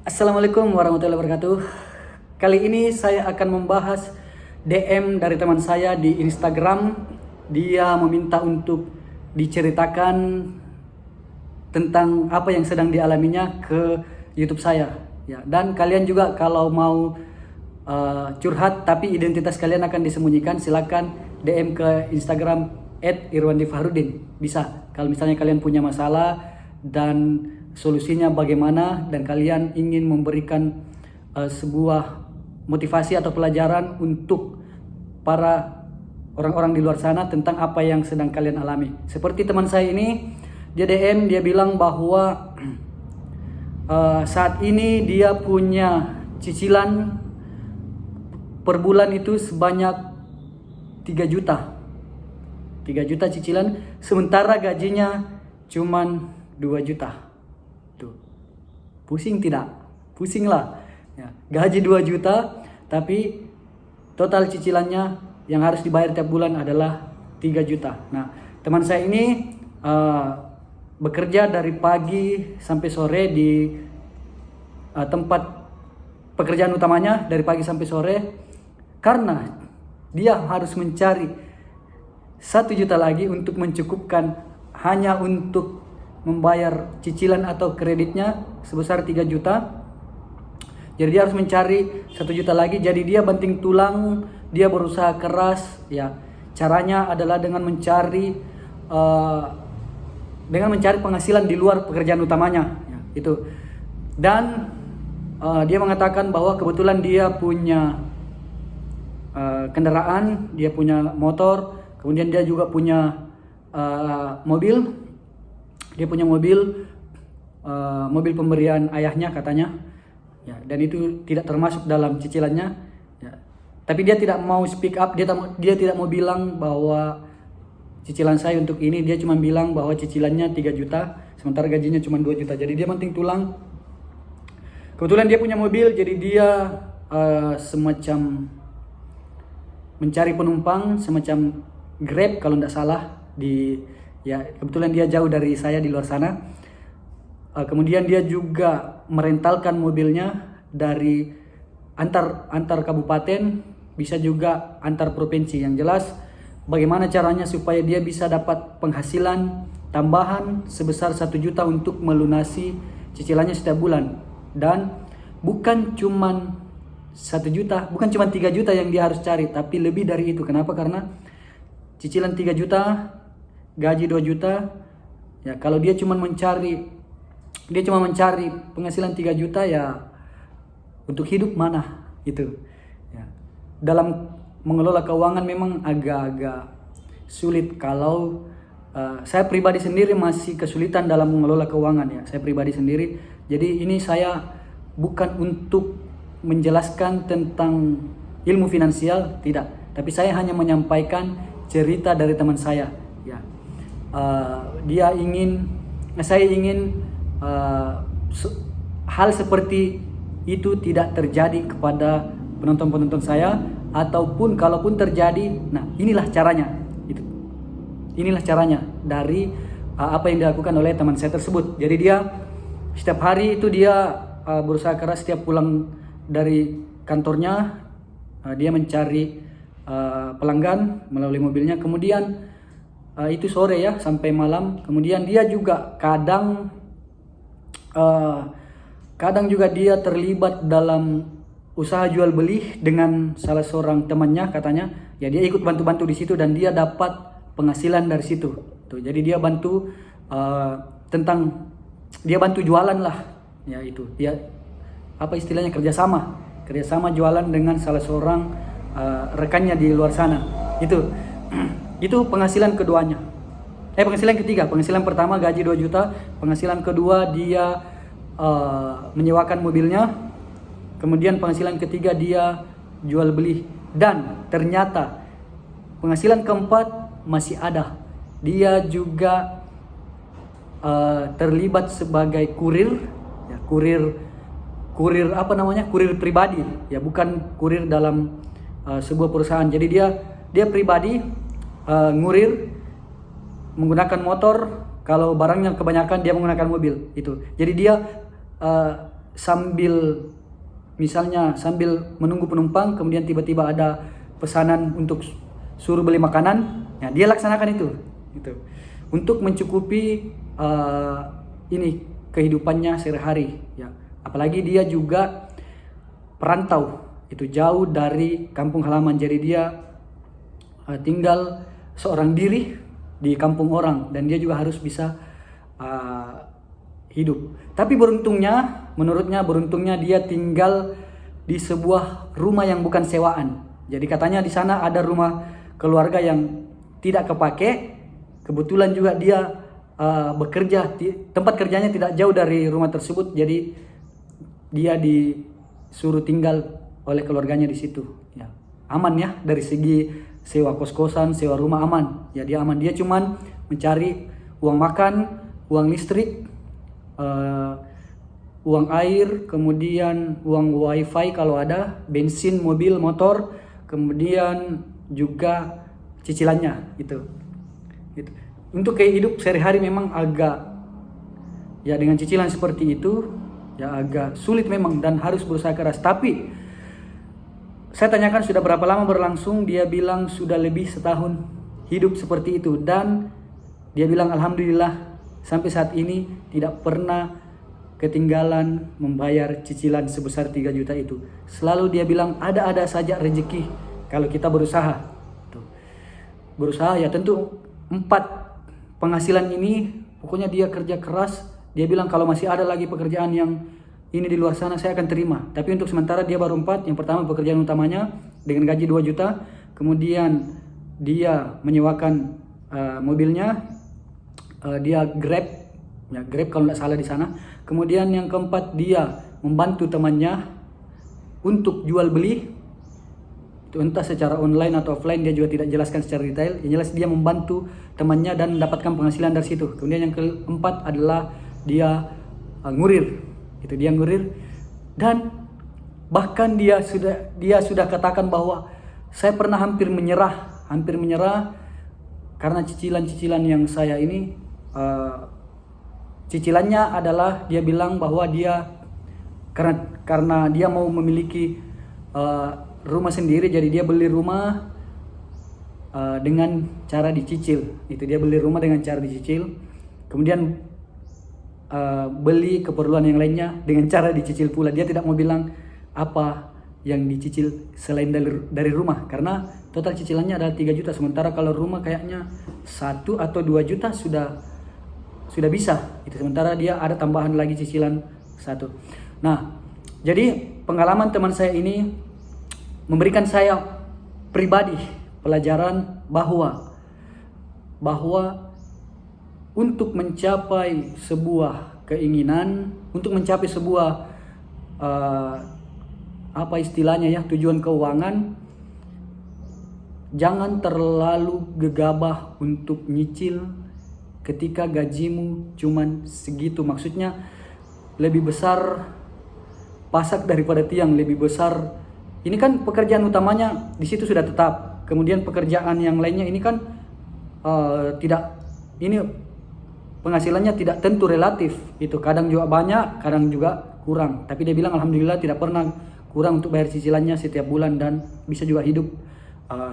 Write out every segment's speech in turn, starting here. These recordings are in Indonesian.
Assalamualaikum warahmatullahi wabarakatuh. Kali ini saya akan membahas DM dari teman saya di Instagram. Dia meminta untuk diceritakan tentang apa yang sedang dialaminya ke YouTube saya. Ya, dan kalian juga kalau mau curhat tapi identitas kalian akan disembunyikan, silakan DM ke Instagram @irwandifahrudin. Bisa. Kalau misalnya kalian punya masalah dan solusinya bagaimana dan kalian ingin memberikan sebuah motivasi atau pelajaran untuk para orang-orang di luar sana tentang apa yang sedang kalian alami. Seperti teman saya ini, dia DM, dia bilang bahwa saat ini dia punya cicilan per bulan itu sebanyak 3 juta. 3 juta cicilan, sementara gajinya cuman 2 juta. Tuh. Pusing tidak? Pusing lah. Ya, gaji 2 juta, tapi total cicilannya yang harus dibayar tiap bulan adalah 3 juta. Nah, teman saya ini bekerja dari pagi sampai sore di tempat pekerjaan utamanya, dari pagi sampai sore, karena dia harus mencari 1 juta lagi untuk mencukupkan hanya untuk membayar cicilan atau kreditnya sebesar 3 juta. Jadi dia harus mencari 1 juta lagi. Jadi dia banting tulang, dia berusaha keras. Ya, caranya adalah dengan mencari penghasilan di luar pekerjaan utamanya. Ya, itu. Dan dia mengatakan bahwa kebetulan dia punya kendaraan, dia punya motor, kemudian dia juga punya mobil. Dia punya mobil pemberian ayahnya katanya. Ya, dan itu tidak termasuk dalam cicilannya. Ya. Tapi dia tidak mau speak up, dia tidak mau bilang bahwa cicilan saya untuk ini. Dia cuma bilang bahwa cicilannya 3 juta, sementara gajinya cuma 2 juta. Jadi dia banting tulang. Kebetulan dia punya mobil, jadi dia semacam mencari penumpang, semacam Grab kalau tidak salah. Kebetulan dia jauh dari saya di luar sana. Kemudian dia juga merentalkan mobilnya dari antar kabupaten, bisa juga antar provinsi. Yang jelas bagaimana caranya supaya dia bisa dapat penghasilan tambahan sebesar 1 juta untuk melunasi cicilannya setiap bulan. Dan bukan cuman 1 juta, bukan cuma 3 juta yang dia harus cari, tapi lebih dari itu. Kenapa? Karena cicilan 3 juta, gaji 2 juta. Ya, kalau dia cuma mencari penghasilan 3 juta, ya untuk hidup mana itu. Ya. Dalam mengelola keuangan memang agak-agak sulit. Kalau saya pribadi sendiri masih kesulitan dalam mengelola keuangan, ya. Saya pribadi sendiri. Jadi ini saya bukan untuk menjelaskan tentang ilmu finansial, tidak. Tapi saya hanya menyampaikan cerita dari teman saya. Ya. Saya ingin hal seperti itu tidak terjadi kepada penonton-penonton saya, ataupun kalaupun terjadi, nah inilah caranya. Inilah caranya dari apa yang dilakukan oleh teman saya tersebut. Jadi dia setiap hari itu dia berusaha keras. Setiap pulang dari kantornya, dia mencari pelanggan melalui mobilnya. Kemudian itu sore ya, sampai malam. Kemudian dia juga kadang juga dia terlibat dalam usaha jual beli dengan salah seorang temannya katanya. Ya, dia ikut bantu-bantu di situ dan dia dapat penghasilan dari situ. Tuh, jadi dia bantu dia bantu jualan lah. Ya, itu. Dia apa istilahnya, kerjasama jualan dengan salah seorang rekannya di luar sana. Itu penghasilan keduanya. Penghasilan ketiga. Penghasilan pertama gaji 2 juta. Penghasilan kedua dia menyewakan mobilnya. Kemudian penghasilan ketiga dia jual beli. Dan ternyata penghasilan keempat masih ada. Dia juga terlibat sebagai kurir. Ya, kurir apa namanya? Kurir pribadi. Ya, bukan kurir dalam sebuah perusahaan. Jadi dia pribadi ngurir menggunakan motor. Kalau barangnya kebanyakan dia menggunakan mobil itu. Jadi dia sambil misalnya sambil menunggu penumpang, kemudian tiba-tiba ada pesanan untuk suruh beli makanan, ya dia laksanakan itu gitu untuk mencukupi ini kehidupannya sehari-hari ya. Apalagi dia juga perantau, itu jauh dari kampung halaman, jadi dia tinggal seorang diri di kampung orang, dan dia juga harus bisa hidup. Tapi beruntungnya, menurutnya beruntungnya dia tinggal di sebuah rumah yang bukan sewaan. Jadi katanya di sana ada rumah keluarga yang tidak kepake. Kebetulan juga dia bekerja, tempat kerjanya tidak jauh dari rumah tersebut, jadi dia disuruh tinggal oleh keluarganya di situ. Ya, aman ya dari segi sewa kos-kosan, sewa rumah aman. Ya dia aman. Dia cuman mencari uang makan, uang listrik, uang air, kemudian uang wifi kalau ada, bensin mobil, motor, kemudian juga cicilannya gitu. Untuk kayak hidup sehari-hari memang agak ya dengan cicilan seperti itu ya agak sulit memang dan harus berusaha keras. Tapi saya tanyakan sudah berapa lama berlangsung, dia bilang sudah lebih setahun hidup seperti itu, dan dia bilang alhamdulillah sampai saat ini tidak pernah ketinggalan membayar cicilan sebesar 3 juta itu. Selalu dia bilang ada saja rezeki kalau kita berusaha. Berusaha ya tentu 4 penghasilan ini pokoknya dia kerja keras. Dia bilang kalau masih ada lagi pekerjaan yang ini di luar sana saya akan terima. Tapi untuk sementara dia baru 4. Yang pertama pekerjaan utamanya dengan gaji 2 juta. Kemudian dia menyewakan mobilnya. Dia Grab, ya Grab kalau tidak salah di sana. Kemudian yang keempat dia membantu temannya untuk jual beli. Itu entah secara online atau offline, dia juga tidak jelaskan secara detail. Yang jelas dia membantu temannya dan mendapatkan penghasilan dari situ. Kemudian yang keempat adalah dia ngurir. Itu dia ngurir, dan bahkan dia sudah katakan bahwa saya pernah hampir menyerah karena cicilan-cicilan yang saya ini cicilannya adalah dia bilang bahwa dia karena dia mau memiliki rumah sendiri, jadi dia beli rumah dengan cara dicicil. Itu dia beli rumah dengan cara dicicil, kemudian beli keperluan yang lainnya dengan cara dicicil pula. Dia tidak mau bilang apa yang dicicil selain dari rumah, karena total cicilannya adalah 3 juta. Sementara kalau rumah kayaknya 1 atau 2 juta sudah bisa. Itu sementara dia ada tambahan lagi cicilan 1. Nah, jadi pengalaman teman saya ini memberikan saya pribadi pelajaran bahwa untuk mencapai sebuah keinginan, untuk mencapai sebuah apa istilahnya ya, tujuan keuangan, jangan terlalu gegabah untuk nyicil ketika gajimu cuman segitu. Maksudnya lebih besar pasak daripada tiang, lebih besar. Ini kan pekerjaan utamanya di situ sudah tetap. Kemudian pekerjaan yang lainnya ini kan tidak, ini penghasilannya tidak tentu relatif, itu kadang juga banyak, kadang juga kurang. Tapi dia bilang alhamdulillah tidak pernah kurang untuk bayar cicilannya setiap bulan, dan bisa juga hidup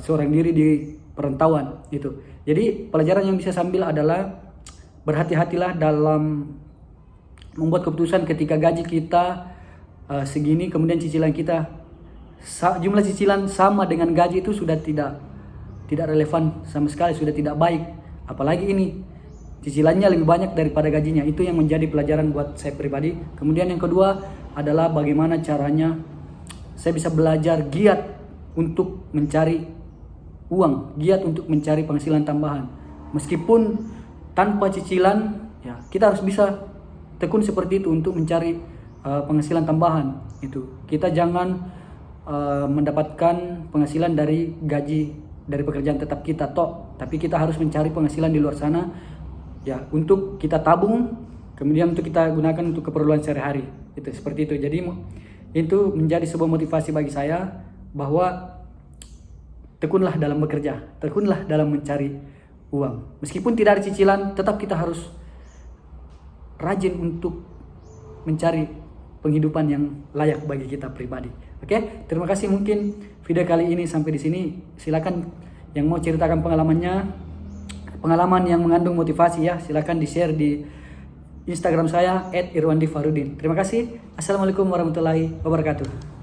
seorang diri di perantauan itu. Jadi pelajaran yang bisa saya ambil adalah berhati-hatilah dalam membuat keputusan ketika gaji kita segini, kemudian cicilan kita jumlah cicilan sama dengan gaji, itu sudah tidak relevan sama sekali, sudah tidak baik. Apalagi ini cicilannya lebih banyak daripada gajinya. Itu yang menjadi pelajaran buat saya pribadi. Kemudian yang kedua adalah bagaimana caranya saya bisa belajar giat untuk mencari uang, giat untuk mencari penghasilan tambahan. Meskipun tanpa cicilan, ya kita harus bisa tekun seperti itu untuk mencari penghasilan tambahan. Itu kita jangan mendapatkan penghasilan dari gaji dari pekerjaan tetap kita tapi kita harus mencari penghasilan di luar sana. Ya, untuk kita tabung, kemudian untuk kita gunakan untuk keperluan sehari-hari. Itu seperti itu. Jadi itu menjadi sebuah motivasi bagi saya bahwa tekunlah dalam bekerja, tekunlah dalam mencari uang. Meskipun tidak ada cicilan, tetap kita harus rajin untuk mencari penghidupan yang layak bagi kita pribadi. Oke, terima kasih. Mungkin video kali ini sampai di sini. Silakan yang mau ceritakan pengalaman yang mengandung motivasi ya, silakan di-share di Instagram saya @irwandifarudin. Terima kasih. Assalamualaikum warahmatullahi wabarakatuh.